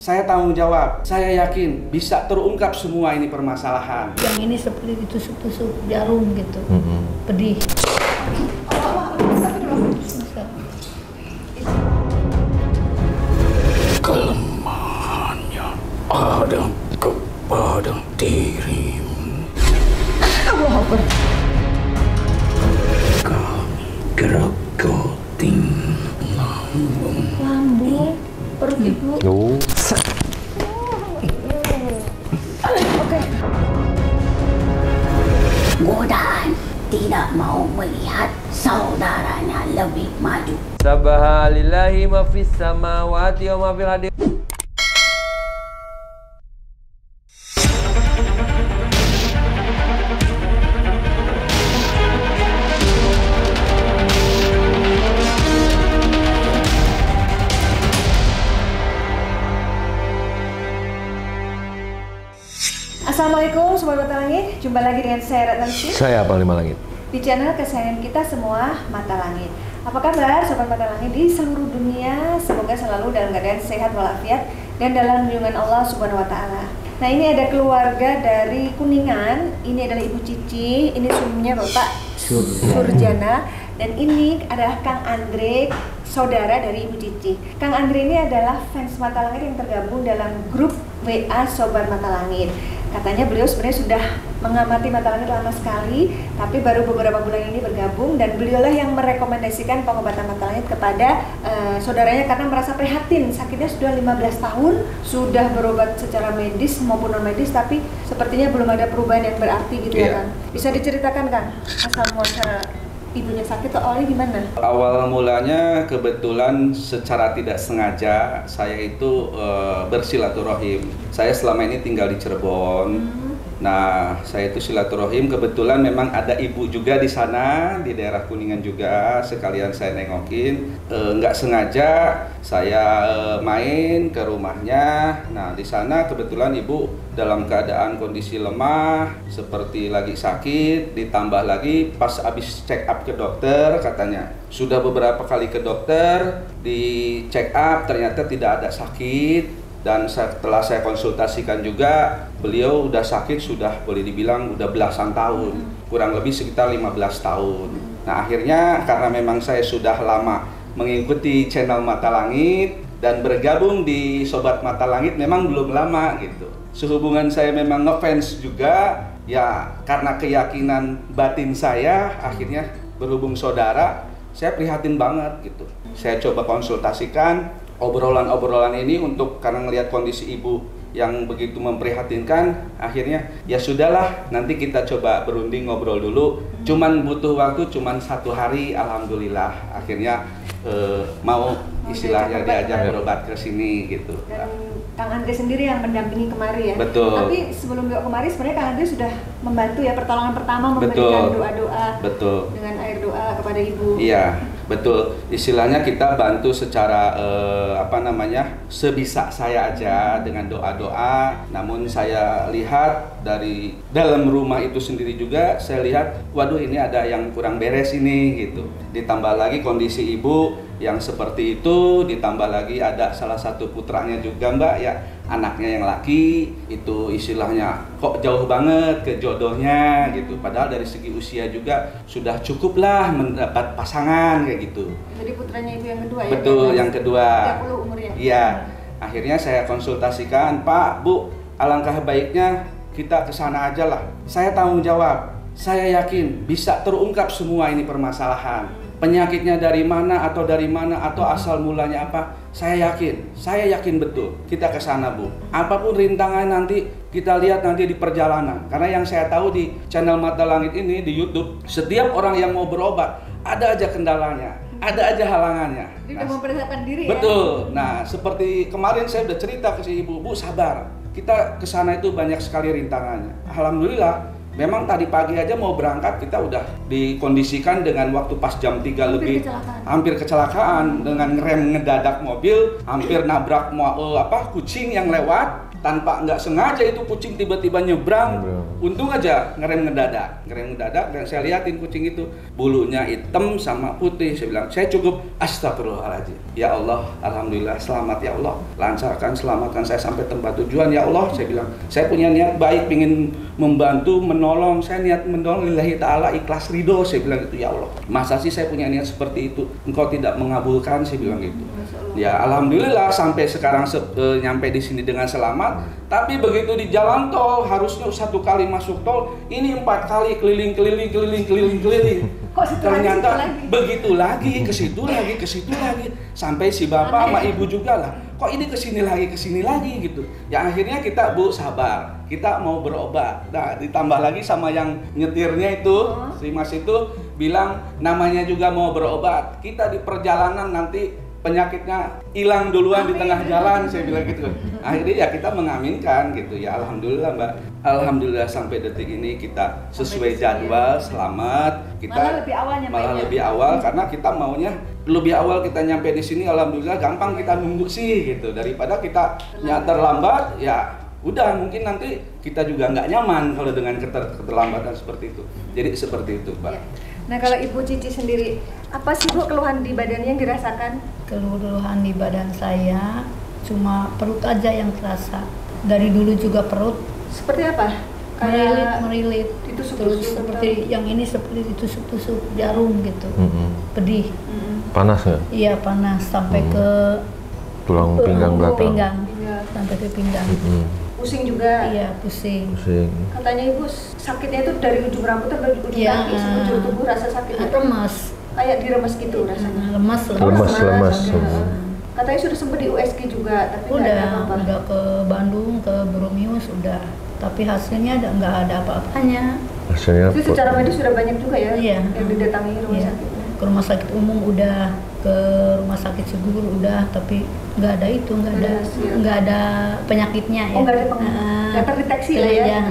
Saya tanggung jawab, saya yakin bisa terungkap semua ini permasalahan. Yang ini seperti ditusuk-tusuk jarum gitu, pedih. Kelemahannya ada kepada dirimu. Allah Akbar. Kami gerogotin Lambung, perut ibu. Oke. Godaan tidak mau melihat saudaranya lebih maju. Subhanallahi ma fis samawati wa ma fil ardi. Assalamualaikum Sobat Mata Langit, jumpa lagi dengan saya Ratna Lutfi Saya Panglima Langit. di channel kesayangan kita semua, Mata Langit. Apa kabar Sobat Mata Langit di seluruh dunia? Semoga selalu dalam keadaan sehat walafiat dan dalam lindungan Allah Subhanahu wa Ta'ala. Nah, ini ada keluarga dari Kuningan. Ini adalah Ibu Cici, ini suaminya Bapak Surjana, dan ini adalah Kang Andre, saudara dari Ibu Cici. Kang Andre ini adalah fans Mata Langit yang tergabung dalam grup WA Sobat Mata Langit. Katanya beliau sebenarnya sudah mengamati Mata Langit lama sekali, tapi baru beberapa bulan ini bergabung, dan beliaulah yang merekomendasikan pengobatan Mata Langit kepada saudaranya karena merasa prihatin. Sakitnya sudah 15 tahun, sudah berobat secara medis maupun non medis, tapi sepertinya belum ada perubahan yang berarti gitu ya Kang. Bisa diceritakan Kang, asal muasal ibunya sakit atau awalnya gimana? Awal mulanya kebetulan secara tidak sengaja saya itu bersilaturahim. Saya selama ini tinggal di Cirebon. Nah, saya itu silaturahim, kebetulan memang ada ibu juga di sana, di daerah Kuningan juga, sekalian saya nengokin. Nggak sengaja saya main ke rumahnya. Nah, di sana kebetulan ibu dalam keadaan kondisi lemah, seperti lagi sakit, ditambah lagi pas habis check up ke dokter, katanya sudah beberapa kali ke dokter, di check up ternyata tidak ada sakit. Dan setelah saya konsultasikan juga, beliau udah sakit sudah boleh dibilang udah belasan tahun, kurang lebih sekitar 15 tahun. Nah, akhirnya karena memang saya sudah lama mengikuti channel Mata Langit dan bergabung di Sobat Mata Langit memang belum lama gitu. Sehubungan saya memang ngefans juga, ya karena keyakinan batin saya, akhirnya berhubung saudara, saya prihatin banget gitu. Saya coba konsultasikan obrolan-obrolan ini untuk karena ngelihat kondisi ibu yang begitu memprihatinkan, akhirnya ya sudahlah, nanti kita coba berunding ngobrol dulu. Cuman butuh waktu cuman 1 hari, alhamdulillah akhirnya mau istilahnya diajak berobat ke sini gitu. Dan Kang Andre sendiri yang mendampingi kemari ya. Betul. Tapi sebelum beliau kemari sebenarnya Kang Andre sudah membantu ya, pertolongan pertama memberikan doa-doa dengan air doa kepada ibu. Iya, betul. Istilahnya kita bantu secara sebisa saya aja dengan doa-doa. Namun saya lihat dari dalam rumah itu sendiri juga, saya lihat waduh ini ada yang kurang beres ini gitu. Ditambah lagi kondisi ibu yang seperti itu, ditambah lagi ada salah satu putranya juga Mbak ya, anaknya yang laki itu istilahnya kok jauh banget ke jodohnya gitu, padahal dari segi usia juga sudah cukup lah mendapat pasangan kayak gitu. Jadi putranya ibu yang kedua ya? Betul, yang kedua. 30 umurnya? Iya, akhirnya saya konsultasikan, Pak, Bu, alangkah baiknya kita ke sana aja lah. Saya tanggung jawab, saya yakin bisa terungkap semua ini permasalahan. Penyakitnya dari mana atau asal mulanya apa, saya yakin betul kita ke sana Bu. Apapun rintangan nanti kita lihat nanti di perjalanan. Karena yang saya tahu di channel Mata Langit ini di YouTube, setiap orang yang mau berobat ada aja kendalanya, ada aja halangannya. Jadi udah mempersiapkan diri ya? Betul. Nah, seperti kemarin saya udah cerita ke si ibu, Bu sabar, kita ke sana itu banyak sekali rintangannya. Alhamdulillah Memang tadi pagi aja mau berangkat kita udah dikondisikan dengan waktu pas jam 3 lebih hampir kecelakaan dengan ngerem ngedadak mobil, hampir nabrak kucing yang lewat tanpa nggak sengaja itu kucing tiba-tiba nyebrang. Untung aja ngerem ngedadak dan saya lihatin kucing itu bulunya hitam sama putih. Saya bilang, saya cukup astagfirullahaladzim. Ya Allah, alhamdulillah selamat ya Allah. Lancarkan, selamatkan saya sampai tempat tujuan ya Allah. Saya bilang, saya punya niat baik, ingin membantu, menolong. Saya niat menolong lillahi ta'ala, ikhlas ridho. Saya bilang gitu, ya Allah. Masa sih saya punya niat seperti itu? Engkau tidak mengabulkan, saya bilang gitu. Ya alhamdulillah sampai sekarang nyampe di sini dengan selamat. Tapi begitu di jalan tol harusnya 1 kali masuk tol, ini 4 kali keliling. Ternyata begitu lagi, ke situ lagi, sampai si bapak sama ibu juga lah. Kok ini kesini lagi gitu. Ya akhirnya kita sabar, kita mau berobat. Nah ditambah lagi sama yang nyetirnya itu, si mas itu bilang namanya juga mau berobat. Kita di perjalanan nanti penyakitnya hilang duluan di tengah jalan, saya bilang gitu. Akhirnya ya kita mengaminkan gitu ya, alhamdulillah Mbak. Alhamdulillah sampai detik ini kita sesuai jadwal, selamat. Kita malah lebih awal karena kita maunya lebih awal kita nyampe di sini. Alhamdulillah gampang kita nunggu sih gitu, daripada kita terlambat ya. Udah mungkin nanti kita juga nggak nyaman kalau dengan keterlambatan seperti itu. Jadi seperti itu, Mbak. Nah kalau Ibu Cici sendiri, apa sih Bu keluhan di badannya yang dirasakan? Keluhan di badan saya cuma perut aja yang terasa. Dari dulu juga perut. Seperti apa? Merilit. Ditusuk-tusuk. Terus seperti yang ini seperti ditusuk-tusuk jarum gitu. Pedih. Panas nggak? Iya panas sampai ke tulang pinggang belakang. Sampai ke pinggang. Pusing juga? Iya pusing. Katanya Ibu sakitnya itu dari ujung rambut sampai ujung kaki, ujung tubuh rasa sakitnya. Lemas. Kayak diremes gitu rasanya. Lemas. Katanya sudah sempat di USG juga, tapi udah ke Bandung, ke Bromius udah. Tapi hasilnya nggak ada apa-apanya. Itu secara medis sudah banyak juga ya? Iya. Yang didatangi rumah sakit. Ke rumah sakit umum udah, ke rumah sakit Segur udah, tapi nggak ada itu, nggak ada penyakitnya ya. Oh nggak ada nggak terdeteksi lah ya.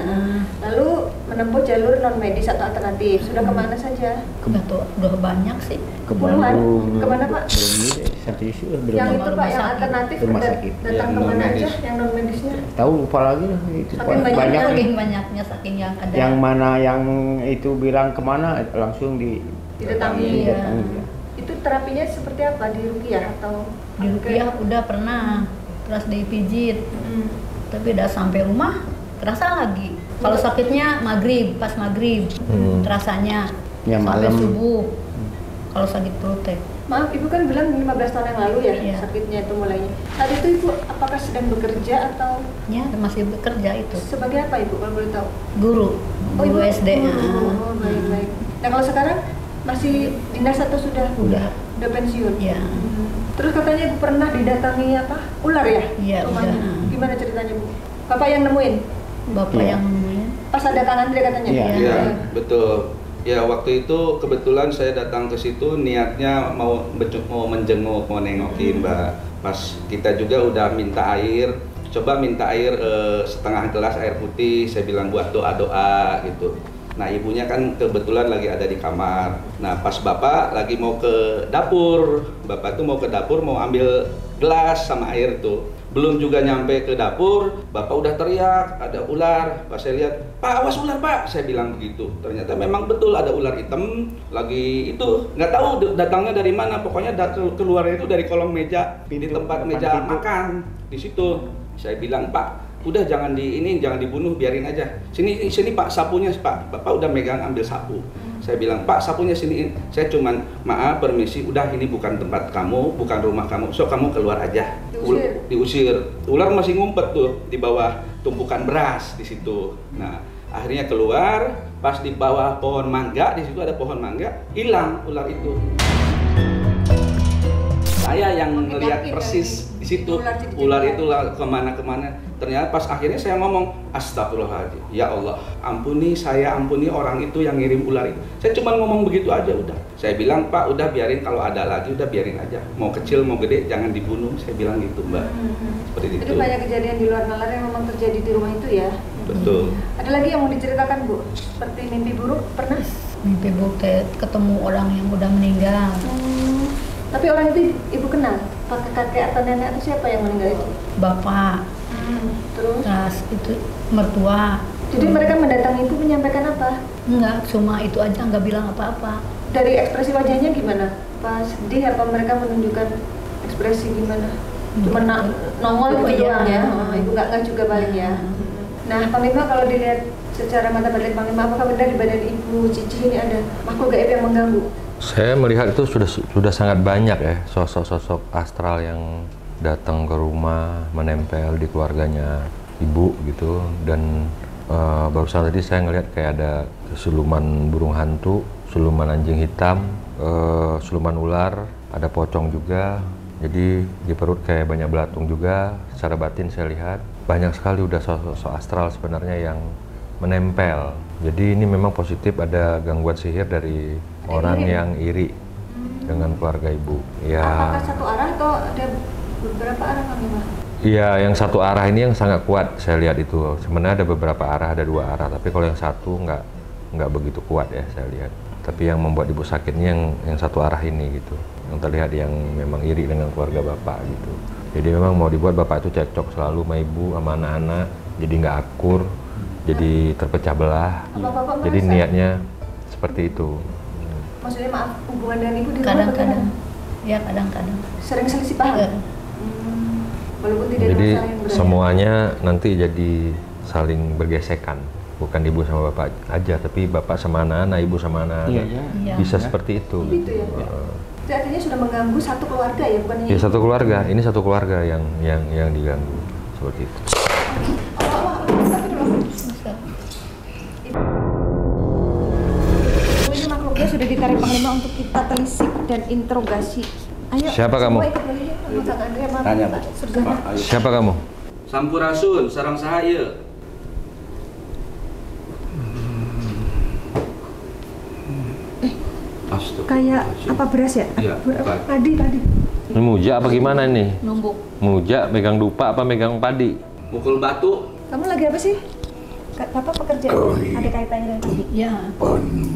Lalu menempuh jalur non medis atau alternatif, sudah kemana saja? Udah banyak sih. Kepuluhan. Kemana Pak? Yang itu Pak, yang alternatif datang kemana aja? Yang non medisnya? Tahu lupa lagi itu banyaknya saking yang ada. Yang mana yang itu bilang kemana langsung didatangi. Ya. Itu terapinya seperti apa, di Ruqyah atau? Di Ruqyah udah pernah, terus dipijit, tapi udah sampai rumah terasa lagi. Kalau sakitnya pas maghrib, terasanya ya, sampai malam. subuh. Kalau sakit perut Maaf, Ibu kan bilang 15 tahun yang lalu ya, sakitnya itu mulainya. Saat itu Ibu apakah sedang bekerja atau? Ya, masih bekerja itu. Sebagai apa Ibu kalau boleh tahu? Guru SD. Oh, baik. Nah kalau sekarang masih dinas atau sudah pensiun? Iya. Terus katanya Ibu pernah didatangi ular ya? Iya, rumahnya. Gimana ceritanya Bu? Bapak yang nemuin? Bapak yang nemuin. Pas ada Kang Andre katanya? Iya, betul. Ya waktu itu kebetulan saya datang ke situ niatnya mau menjenguk, mau nengokin Mbak. Pas kita juga udah minta air, coba minta air setengah gelas air putih, saya bilang buat doa-doa gitu. Nah ibunya kan kebetulan lagi ada di kamar. Nah pas bapak lagi mau ke dapur, bapak tuh mau ke dapur mau ambil gelas sama air tuh. Belum juga nyampe ke dapur, bapak udah teriak, ada ular. Pas saya lihat, Pak awas ular Pak, saya bilang begitu. Ternyata memang betul ada ular hitam, lagi itu nggak tahu datangnya dari mana. Pokoknya keluarnya itu dari kolong meja, di tempat meja makan di situ. Saya bilang Pak, udah jangan dibunuh, biarin aja. Sini Pak sapunya Pak, bapak udah megang ambil sapu. Saya bilang Pak sapunya siniin. Saya cuman maaf permisi, udah ini bukan tempat kamu, bukan rumah kamu, so kamu keluar aja. Diusir. Ular masih ngumpet tuh di bawah tumpukan beras di situ. Nah akhirnya keluar, pas di bawah pohon mangga, di situ ada pohon mangga, hilang ular itu. Saya yang melihat persis di situ ular itu kemana. Ternyata pas akhirnya saya ngomong astagfirullahaladzim, ya Allah ampuni orang itu yang ngirim ular itu. Saya cuma ngomong begitu aja udah. Saya bilang Pak udah biarin, kalau ada lagi udah biarin aja. Mau kecil mau gede jangan dibunuh. Saya bilang gitu Mbak. Seperti itu. Itu banyak kejadian di luar nalar yang memang terjadi di rumah itu ya. Betul. Ada lagi yang mau diceritakan Bu? Seperti mimpi buruk pernah? Mimpi buruk ketemu orang yang udah meninggal. Tapi orang itu Ibu kenal? Apakah kakek atau nenek atau siapa yang meninggal itu? Bapak, Terus? itu mertua. Jadi mereka mendatangi Ibu menyampaikan apa? Enggak, cuma itu aja, nggak bilang apa-apa. Dari ekspresi wajahnya gimana? Pas sedih apa mereka menunjukkan ekspresi gimana? Cuma nongol gitu doang ya? Ibu nggak juga paling ya? Nah, Panglima kalau dilihat secara mata batin Panglima, apakah benar di badan Ibu Cici ini ada makhluk gaib yang mengganggu? Saya melihat itu sudah sangat banyak ya sosok-sosok astral yang datang ke rumah, menempel di keluarganya Ibu gitu. Dan barusan tadi saya ngelihat kayak ada siluman burung hantu, siluman anjing hitam, siluman ular, ada pocong juga. Jadi di perut kayak banyak belatung juga. Secara batin saya lihat banyak sekali udah sosok astral sebenarnya yang menempel. Jadi ini memang positif, ada gangguan sihir dari orang yang iri dengan keluarga Ibu. Ya. Apakah satu arah atau ada beberapa arah Panglima? Iya, yang satu arah ini yang sangat kuat saya lihat itu. Sebenarnya ada beberapa arah, ada 2 arah, tapi kalau yang satu nggak begitu kuat ya saya lihat. Tapi yang membuat Ibu sakitnya yang satu arah ini gitu. Yang terlihat yang memang iri dengan keluarga Bapak gitu. Jadi memang mau dibuat Bapak itu cekcok selalu sama Ibu, sama anak-anak, jadi nggak akur, jadi terpecah belah. Bapak Jadi merasa? niatnya seperti itu. Maksudnya maaf, hubungan dengan Ibu di rumah Kadang-kadang, bagaimana? ya kadang-kadang. Sering selisih paham? Ya. Walaupun tidak ada Jadi masalah yang berat. semuanya nanti jadi saling bergesekan. Bukan Ibu sama Bapak aja, tapi Bapak sama anak-anak, Ibu sama anak-anak. Iya, iya. Iya. Bisa seperti itu. Gitu ya? Itu artinya sudah mengganggu satu keluarga ya, bukan hanya Ya satu keluarga, ini satu keluarga yang diganggu seperti itu. Ini makhluknya sudah ditarik Panglima untuk kita telisik dan interogasi. Ayo, Siapa kamu? semua ikut balik ya, sama Kang Andre sama Tanya, Pak Bu. Surjana. Pak, ayo. Siapa kamu? Sampurasun, sarang sahaya. Kayak apa beras ya? Iya, bukan. Padi. Ini muja apa gimana ini? Numbuk. Muja megang dupa apa megang padi? Mukul batu. Kamu lagi apa sih? Bapak pekerja ada kaitannya dengan padi? Ya.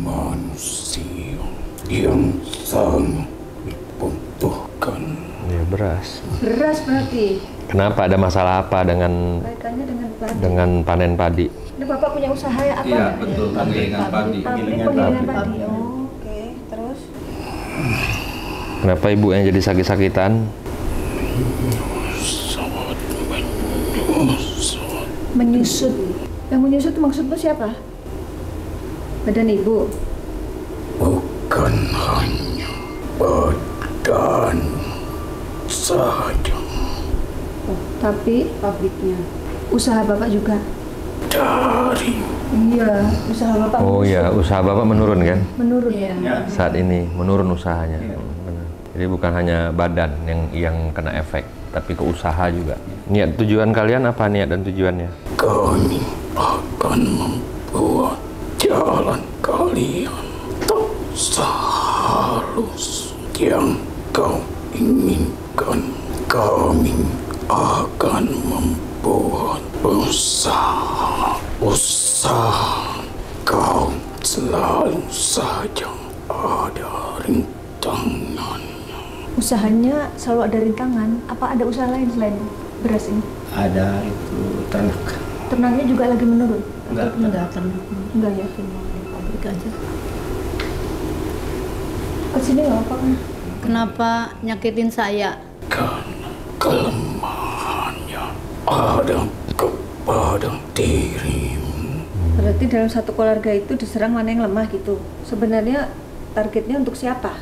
Manusia yang sangat dibutuhkan. Ya beras. Beras berarti. Kenapa, ada masalah apa dengan Kaitannya dengan padi. panen padi? Ini Bapak punya usaha ya apa? Iya, betul. Penggilingan padi. Pabrik penggilingan padi. Oh, oke. Terus? Kenapa Ibu yang jadi sakit-sakitan? Menyusut. Yang menyusut maksudnya siapa? Badan Ibu. Bukan hanya badan saja, Tapi pabriknya. Usaha Bapak juga. dari Iya, usaha Bapak Oh ya, usaha Bapak menurun kan? menurun. Saat ini menurun usahanya. Benar. Jadi bukan hanya badan yang kena efek, tapi ke usaha juga. Niat tujuan kalian apa, niat dan tujuannya? kami akan membuat jalan kalian tak sehalus yang kau inginkan. Kami akan membuat usaha kau selalu saja ada rintangannya. Usahanya selalu ada rintangan. Apa ada usaha lain selain beras ini? Ada itu ternak. Ternaknya juga lagi menurun? Enggak. Enggak ya? Pabrik aja. Kesini nggak apa kan? Kenapa nyakitin saya? Karena kelemahannya ada kepada dirimu. Berarti dalam satu keluarga itu diserang mana yang lemah gitu. Sebenarnya targetnya untuk siapa?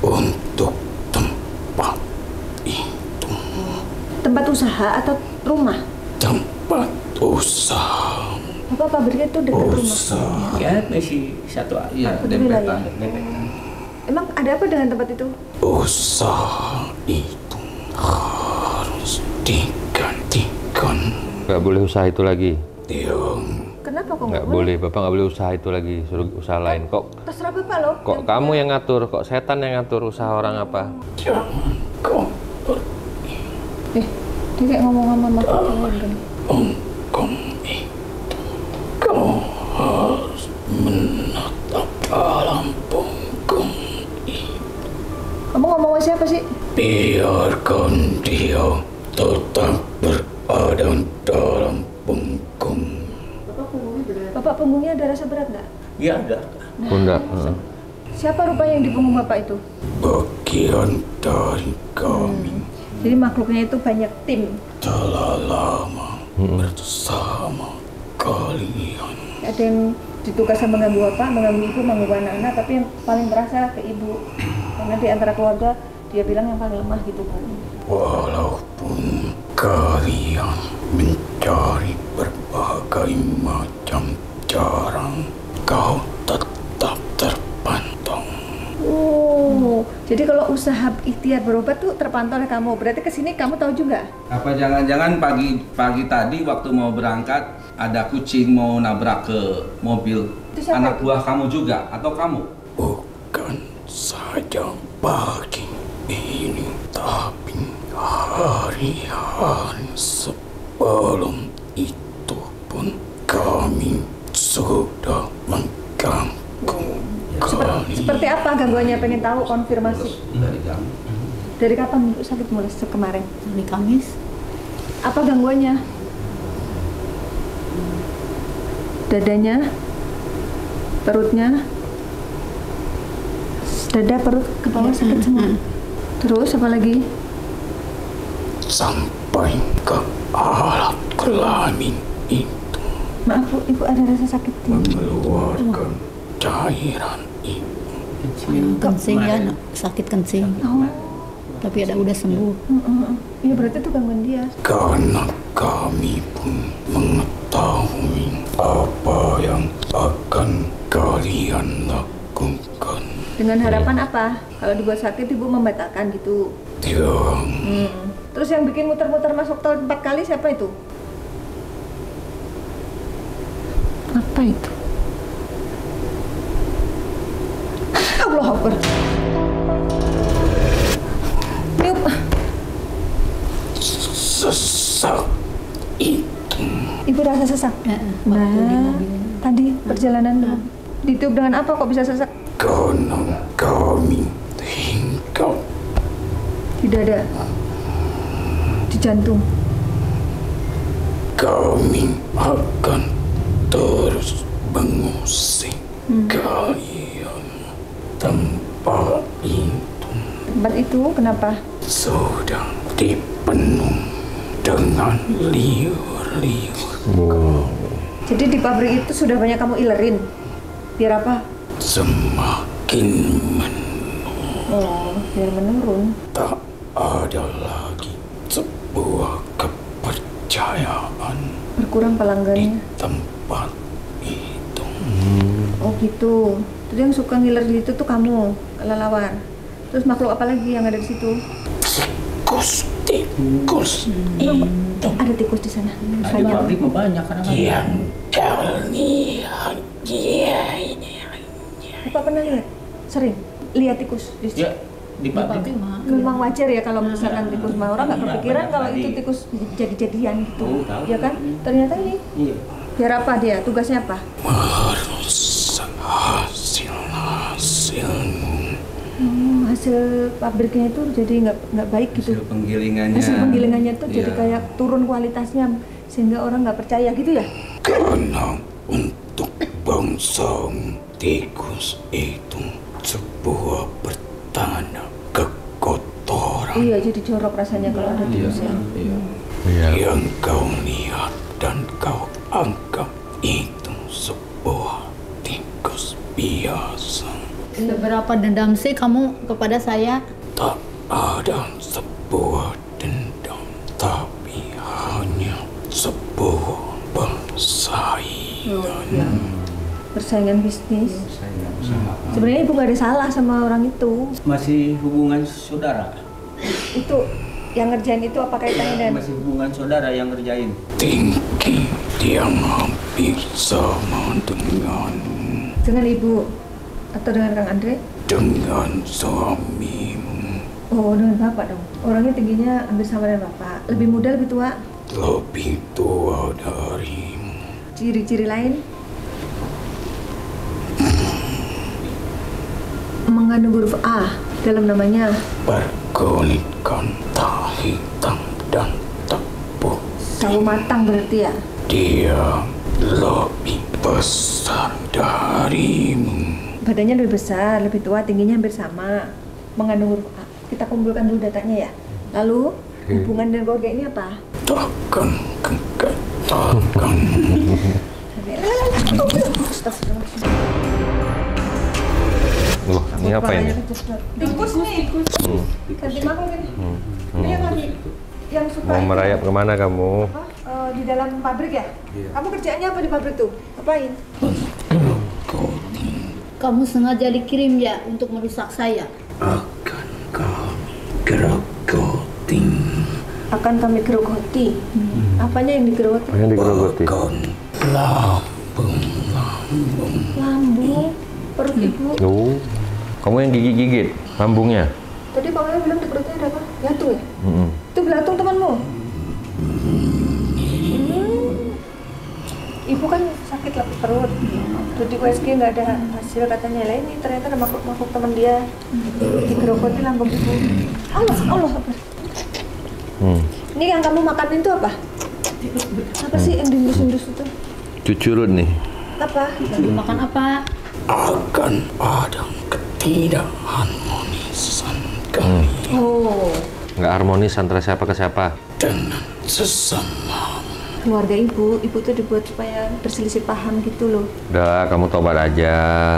Untuk tempat itu, Tempat usaha atau rumah? tempat usaha. Apa pabriknya itu dekat rumah? Usaha Ya, masih satu Iya, Satu wilayah. dempetan. Emang ada apa dengan tempat itu? usaha itu harus digantikan. Nggak boleh usaha itu lagi. Yang Kenapa kok Nggak boleh, Bapak nggak boleh usaha itu lagi. Suruh usaha lain. Kok Terserah Bapak loh. kamu yang ngatur? Kok setan yang ngatur usaha orang apa? jangan kau Dia kayak ngomong sama makhluk kan. Punggung itu kau harus menatap dalam punggung itu. Kamu ngomong sama siapa sih? Biarkan dia tetap berada dalam punggung. Bapak punggungnya ada rasa berat nggak? Iya ada. Pundak. Siapa rupanya yang di punggung bapak itu? Bagian dari kami Jadi makhluknya itu banyak tim. telah lama bersama kalian. Ada yang ditugaskan mengganggu bapak, mengganggu ibu, mengganggu anak-anak, tapi yang paling terasa ke ibu. Karena di antara keluarga dia bilang yang paling lemah gitu Bu. Walaupun kalian mencari berbagai macam cara, kau tetap terpantau. Oh, jadi kalau usaha ikhtiar berobat tuh terpantau oleh kamu. Berarti kesini kamu tahu juga? Apa jangan-jangan pagi tadi waktu mau berangkat ada kucing mau nabrak ke mobil Itu siapa anak itu? buah kamu juga atau kamu? Bukan saja pagi ini, tapi hari-hari sebelum itu pun kami sudah mengganggu kalian. Seperti apa gangguannya? Pengen tahu konfirmasi. Dari kamu. Dari kapan Bu sakit mulai kemarin? Hari Kamis. Apa gangguannya? Dadanya, perutnya, dada, perut, kepala sakit semua. Terus apa lagi? Sampai ke alat kelamin itu Maaf Bu, ibu ada rasa sakit di mengeluarkan cairan itu. Kencing ya, sakit kencing. Oh, Tapi udah sembuh. iya berarti itu gangguan dia. Karena kami pun mengetahui apa yang akan kalian lakukan. Dengan harapan apa? Kalau dibuat sakit ibu membatalkan gitu. Yang Terus yang bikin muter-muter masuk tol 4 kali siapa itu? Apa itu? Allah Akbar. Yuk. sesak itu Ibu rasa sesak? Waktu di mobil. Tadi perjalanan ditiup dengan apa kok bisa sesak? karena kami hinggap Di dada, di jantung. kami akan terus mengusik kalian. Tempat itu Tempat itu kenapa? sudah dipenuhi dengan liur-liur. Jadi di pabrik itu sudah banyak kamu ilerin. Biar apa? Semakin Oh, biar menurun. tak ada lagi sebuah kepercayaan Berkurang di pelanggannya. tempat itu. Oh gitu. Terus yang suka ngiler gitu tuh kamu, kelelawar. Terus makhluk apa lagi yang ada di situ? Tikus itu Ada tikus di sana. Di pabrik mah banyak kan. yang kalian Bapak pernah lihat? Sering lihat tikus di situ. Ya di pabrik. Memang wajar ya kalau misalkan tikus mah orang nggak kepikiran banyak kalau tadi. itu tikus jadi-jadian gitu. Oh, tahu. Ya kan? Ternyata ini Iya. biar apa dia? Tugasnya apa? merusak hasil-hasilmu. Hasil pabriknya itu jadi nggak baik gitu. Hasil penggilingannya. Hasil penggilingannya tuh jadi Iya. kayak turun kualitasnya sehingga orang nggak percaya gitu ya. Karena untuk bangsa tikus itu sebuah pertanda kekotoran Iya, jadi jorok rasanya kalau ada Iya. tikusnya. Iya. Iya. yang kau lihat dan kau anggap itu sebuah tikus biasa. Seberapa dendam sih kamu kepada saya? Tak ada sebuah dendam, tapi hanya sebuah persaingan. Persaingan bisnis. Sebenarnya ibu nggak ada salah sama orang itu. Masih hubungan saudara. Itu yang ngerjain itu apa kaitannya dan Masih hubungan saudara yang ngerjain. Tinggi yang hampir sama dengan ibu atau dengan Kang Andre? dengan suamimu. Oh, dengan bapak dong. Orangnya tingginya hampir sama dengan bapak. Lebih muda, lebih tua? Lebih tua darimu. Ciri-ciri lain? Mengandung huruf A dalam namanya. Berkulitkan tak hitam dan tak putih. Sawo matang berarti ya? Dia lebih besar darimu. Badannya lebih besar, lebih tua, tingginya hampir sama. Mengandung huruf A. Kita kumpulkan dulu datanya ya. Lalu hubungan dengan keluarga ini apa? Takkan kekatakan. Loh, ini apa ini? Tikus nih. Ganti makhluk ini. Ini yang suka Mau merayap kemana kamu? di dalam pabrik ya? Iya. Kamu kerjaannya apa di pabrik tuh? Apain? Kamu sengaja dikirim ya untuk merusak saya? Akan kami gerogoti. Akan kami gerogoti. Apanya yang digerogoti? Yang digerogoti. Bahkan lambung. Lambung, perut ibu. Oh, kamu yang gigit-gigit lambungnya? Tadi Pak Wali bilang di perutnya ada apa? Jantung ya? Mm-mm. Itu belatung temanmu? Ibu kan sakit lah perut. Terus di USG nggak ada hasil katanya. Lah ini ternyata ada makhluk teman dia. Digerogoti lambung ibu. Allah. Ini yang kamu makanin itu apa? Apa sih yang diindus-indus itu? Cucurut nih. Apa? Lagi makan apa? Akan ada ketidakharmonisan kami Oh, Nggak harmonis antara siapa ke siapa. dengan sesama. keluarga ibu tuh dibuat supaya berselisih paham gitu loh. Udah, kamu tobat aja.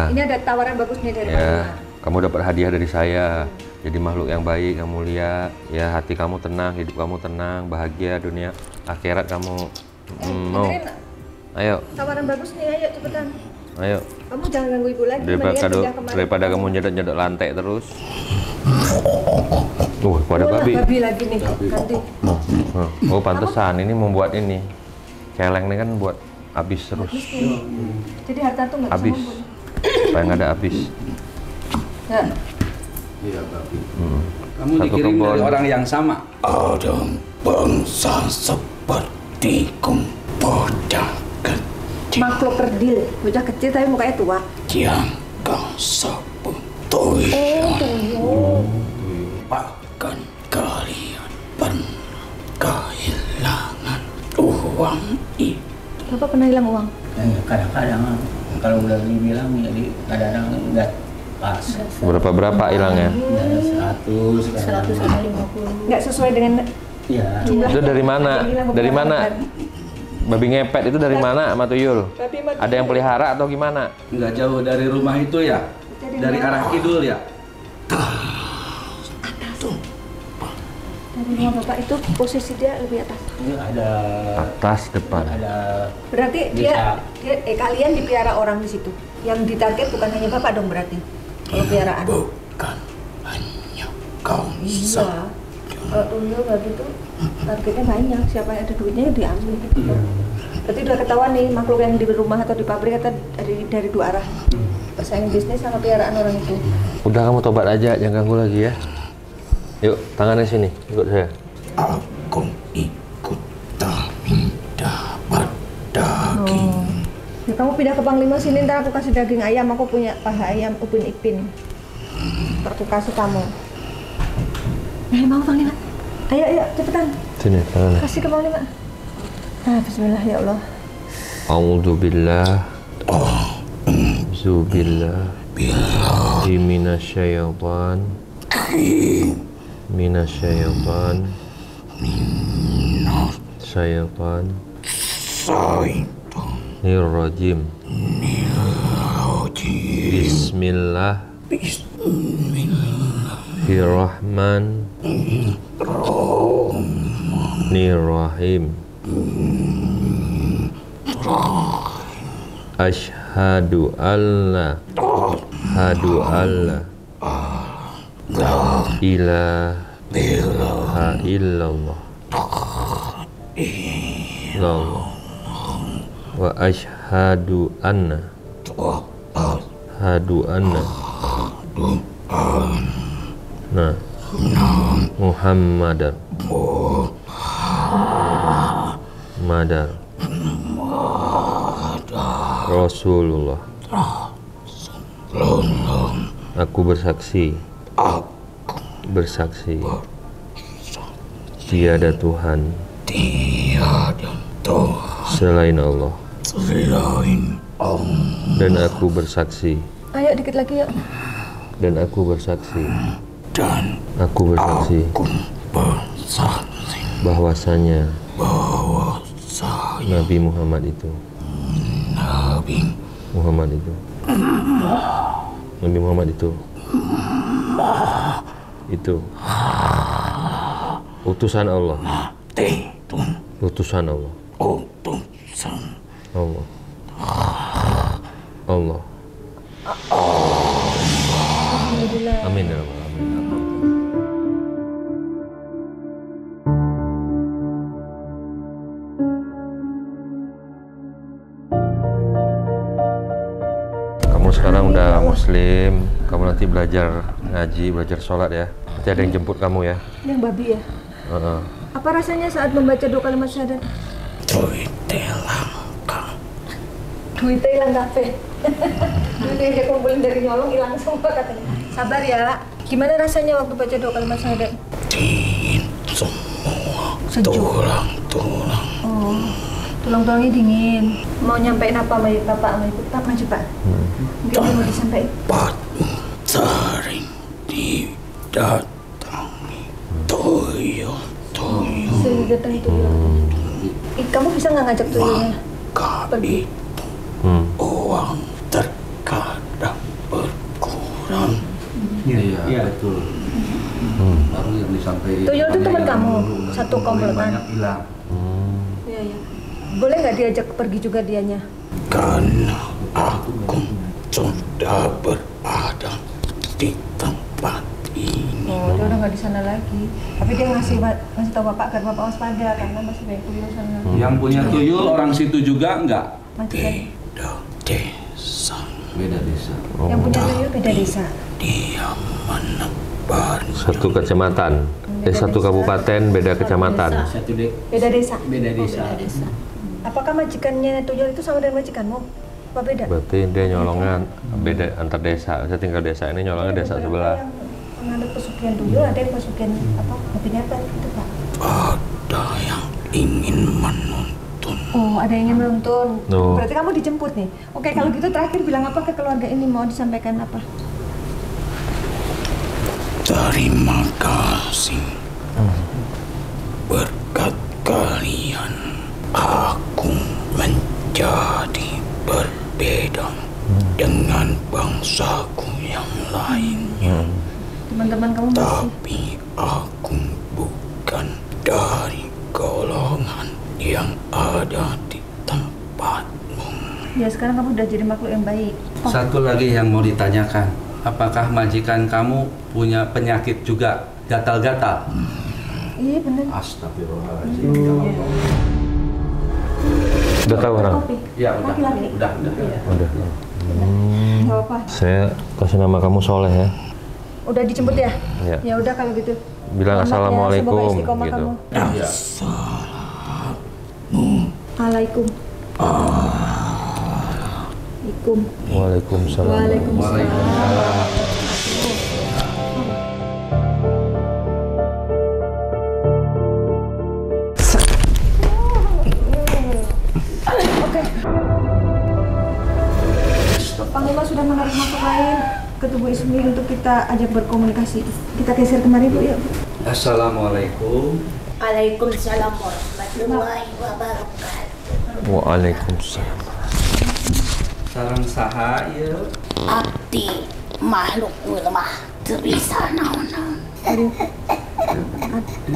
Ini ada tawaran bagus nih dari Pak Ya, Lima. kamu dapat hadiah dari saya. Jadi makhluk yang baik, yang mulia. Ya, hati kamu tenang, hidup kamu tenang, bahagia dunia akhirat kamu. Mau? Dengerin, Ayo, tawaran bagus nih, ayo cepetan. ayo. Kamu jangan ganggu ibu lagi. mendingan pindah kemari. Daripada kamu nyedot-nyedot lantai terus. Pada Oh, babi. babi lagi nih, ganti. Oh, pantesan ini membuat ini. Celeng nih kan buat habis terus. Habis nih. Jadi harta tuh nggak bisa Habis. ngumpul. Supaya nggak ada habis. Ya. Iya, babi. Kamu Satu dikirim kebun. dari orang yang sama. Ada bangsa sepertiku bocah kecil Makhluk kerdil, bocah kecil tapi mukanya tua. yang kau sebut tuyul. Oh, Bahkan kalian pernah kehilangan uang itu. Bapak pernah hilang uang? Kadang-kadang kalau udah dibilang jadi kadang-kadang enggak pas. Berapa hilangnya? Dari 100 100 sama 50. Nggak sesuai dengan ya. jumlah. Itu dari mana? yang hilang Dari beberapa mana? bulan. Babi ngepet itu dari mana, Mas Tuyul? Babi mati. Ada yang pelihara atau gimana? Nggak jauh dari rumah itu ya? Dari arah kidul ya? Dari rumah bapak itu posisi dia lebih atas. Ini ada Atas, depan. Berarti Bisa. kalian dipelihara orang di situ. Yang ditarget bukan hanya bapak dong berarti. Kalau peliharaan. Bukan hanya kau Iya. Kalau tuyul babi itu targetnya banyak. Siapa yang ada duitnya ya diambil gitu. Berarti udah ketahuan nih makhluk yang di rumah atau di pabrik atau dari dua arah. Persaingan bisnis sama peliharaan orang itu. Udah, kamu tobat aja, jangan ganggu lagi ya. Yuk, tangannya sini, ikut saya. Aku ikut tak mendapat daging. Ya, kamu pindah ke Panglima sini, ntar aku kasih daging ayam. Aku punya paha ayam upin ipin. Ntar aku kasih kamu. Nah, mau Panglima? Ayo, cepetan. Sini, tangannya. Kasih ke Panglima. Nah, bismillah ya Allah. A'udzubillah. Zubillah. Minasyaitan. Minasyaitan. Syaitan. Nirrajim. Bismillah. Bismillahirrahmanirrahim. Asyhadu alla ilaha illallah wa asyhadu anna Muhammadar Rasulullah. Aku bersaksi tiada Tuhan selain Allah. Dan aku bersaksi. Ayo dikit lagi yuk. Dan aku bersaksi. Bahwasanya Nabi Muhammad itu utusan Allah. Allah. Amin ya Rabbal alamin. Kamu sekarang udah muslim, kamu nanti belajar ngaji, belajar sholat ya. Nanti ada yang jemput kamu ya. Yang babi ya? Apa rasanya saat membaca 2 kalimat syahadat? Duitnya hilang kafe. Duitnya dia kumpulin dari nyolong hilang semua katanya. Sabar ya. Gimana rasanya waktu baca 2 kalimat syahadat? Dingin semua. Tulang. Oh, tulang-tulangnya dingin. Mau nyampein apa sama bapak sama ibu? Tak maju pak. Mungkin mau disampaikan. Tempatmu sering didatangi tuyul. Sering didatangi tuyul. Kamu bisa nggak ngajak tuyulnya pergi? Uang terkadang berkurang. Iya betul. Baru yang disampaikan. Tuyul itu teman kamu, satu komplotan. Banyak hilang. Iya. Boleh nggak diajak pergi juga dianya? Karena aku sudah berada di tempat ini. Oh, dia udah nggak di sana lagi. Tapi dia ngasih tahu bapak agar bapak waspada karena masih banyak tuyul sana. Yang punya tuyul orang situ juga enggak? Beda desa. Yang punya tuyul beda desa. Dia menebar Satu kecamatan, satu kabupaten, beda kecamatan. Beda desa. Beda desa. Apakah majikannya tuyul itu sama dengan majikanmu? Apa beda? Berarti dia nyolongnya beda antar desa. Saya tinggal desa ini, nyolongnya desa sebelah. Yang penganut pesugihan tuyul, ada yang pesugihan apa? Hobinya apa itu pak? Ada yang ingin menuntun. Oh, ada yang ingin menuntun. Oh. Berarti kamu dijemput nih. Oke, kalau gitu terakhir bilang apa ke keluarga ini? Mau disampaikan apa? Terima kasih. Berkat kalian, aku menjadi berbeda dengan bangsaku yang lainnya. Teman-teman kamu masih? Tapi aku bukan dari golongan yang ada di tempatmu. Ya sekarang kamu udah jadi makhluk yang baik. Oh. Satu lagi yang mau ditanyakan, apakah majikan kamu punya penyakit juga gatal-gatal? Iya benar. Astagfirullahaladzim. Udah tahu orang? Ya udah. Laki-laki. Udah. Udah. Nggak apa. Saya kasih nama kamu Soleh ya. Udah dijemput ya? Iya. Ya udah kalau gitu. Bilang Selamat ya, assalamualaikum semoga istiqomah gitu. kamu. Ya. Alaikum. Waalaikumsalam. Waalaikumsalam. Oke. Panglima sudah menarik makhluk lain ke tubuh Ismi untuk kita ajak berkomunikasi. Kita geser kemari Bu ya. Assalamualaikum. Waalaikumsalam warahmatullahi wabarakatuh. Waalaikumsalam. Sarang saha ieu? Abdi makhluk lemah terbisa naon-naon.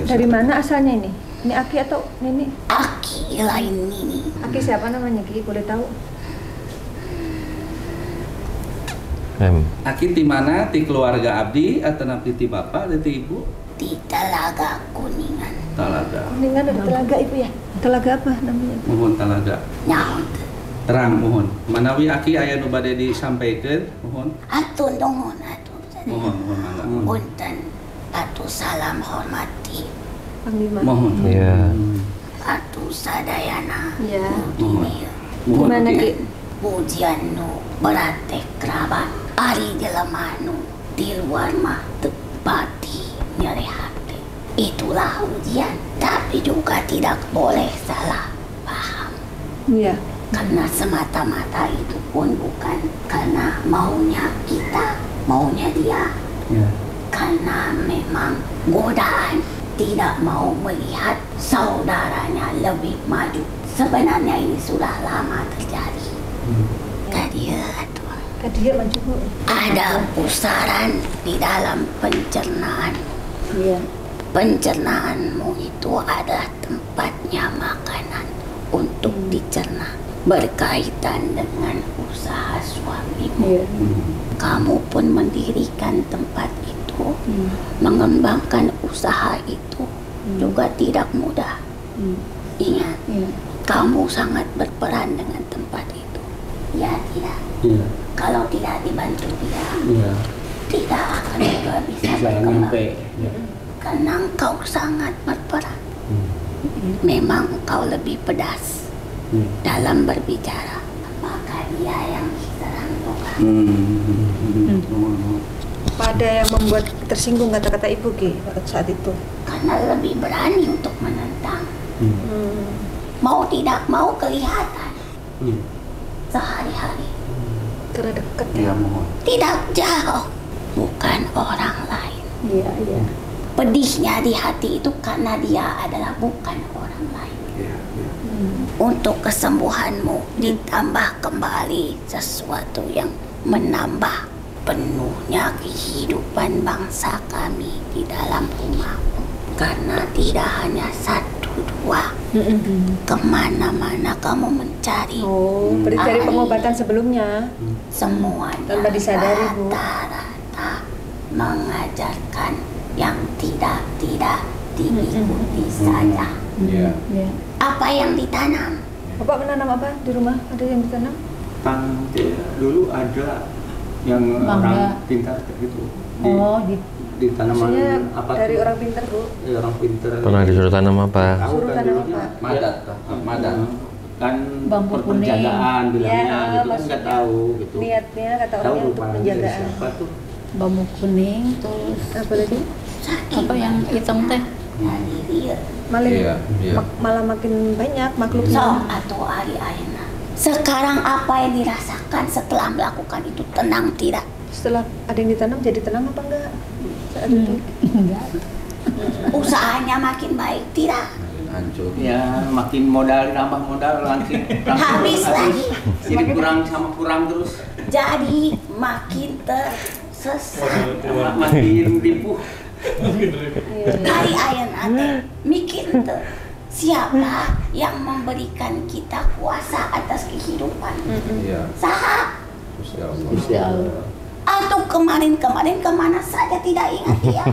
Dari mana asalnya ini? Ini Aki atau Nini? Aki lain ini. Aki siapa namanya Ki? Boleh tahu? Aki di mana? Di keluarga Abdi atau nabi di bapak atau di ibu? Di Telaga Kuningan. Talaga. Kuningan ada telaga Ibu ya? Telaga apa namanya? Mohon talaga. Nyaut. Terang mohon. Manawi Aki aya nu bade disampaikeun, mohon. Atun nuhun atun. Mohon mangga. Punten. Atuh salam hormati. Panglima. Mohon. Iya. Atuh sadayana. Ya. Ini Gimana Ki? pujian nu berate kerabat. Ari jelema nu di luar mah tepati nyeri hati. Itulah ujian, tapi juga tidak boleh salah paham. Iya. Karena semata-mata itu pun bukan karena maunya kita, maunya dia. Ya. Karena memang godaan tidak mau melihat saudaranya lebih maju. Sebenarnya ini sudah lama terjadi. Kadia maju Bu. Ada pusaran di dalam pencernaan. Iya. Pencernaanmu itu adalah tempatnya makanan untuk dicerna, berkaitan dengan usaha suamimu. Iya. Kamu pun mendirikan tempat itu, mengembangkan usaha itu juga tidak mudah. Ingat, kamu sangat berperan dengan tempat itu. Ya tidak? Iya. Kalau tidak dibantu dia, Iya. tidak akan juga bisa Jangan berkembang. sampai. Ya. Karena engkau sangat berperan. Memang engkau lebih pedas dalam berbicara. Maka dia yang diserang bukan. Pada yang membuat tersinggung kata-kata Ibu Ki saat itu. Karena lebih berani untuk menentang. Mau tidak mau kelihatan sehari-hari. Karena dekat Iya, mohon. Tidak jauh, bukan orang lain. Iya, iya. Pedihnya di hati itu karena dia adalah bukan orang lain. Iya, iya. Untuk kesembuhanmu ditambah kembali sesuatu yang menambah penuhnya kehidupan bangsa kami di dalam rumahmu. Karena tidak hanya satu dua, kemana-mana kamu mencari. Oh, berarti dari pengobatan sebelumnya. Semuanya Tanpa disadari, Bu. rata-rata mengajarkan yang tidak diikuti saja. Iya. Iya. Apa yang ditanam? Bapak menanam apa di rumah? Ada yang ditanam? Dulu ada yang Bangga. orang pintar gitu. Oh, Di tanaman Maksudnya apa dari tuh? orang pintar Bu. Orang pintar. Pernah disuruh tanam apa? Tahu Suruh kan tanam dulunya. apa? Madat, madat. Kan Bambu kuning. penjagaan bilangnya Ya, gitu kan maksudnya nggak tahu gitu. Niatnya kata Tahu orangnya untuk lupa dari penjagaan. siapa tuh? bambu kuning, terus Apa lagi? apa yang hitam teh? Malah Iya, iya. malah makin banyak makhluknya. So, atau hari aina. Sekarang apa yang dirasakan setelah melakukan itu, tenang tidak? Setelah ada yang ditanam jadi tenang apa enggak? Saat itu. Enggak. Usahanya makin baik tidak? Hancur. Ya makin modal nambah modal langsung Habis lagi. jadi kurang sama kurang terus. Jadi makin tersesat. Makin tipu. Hari ayan ate mikir tuh, siapa yang memberikan kita kuasa atas kehidupan? Iya. Saha? Gusti Allah. Atau kemarin-kemarin kemana saja tidak ingat ya?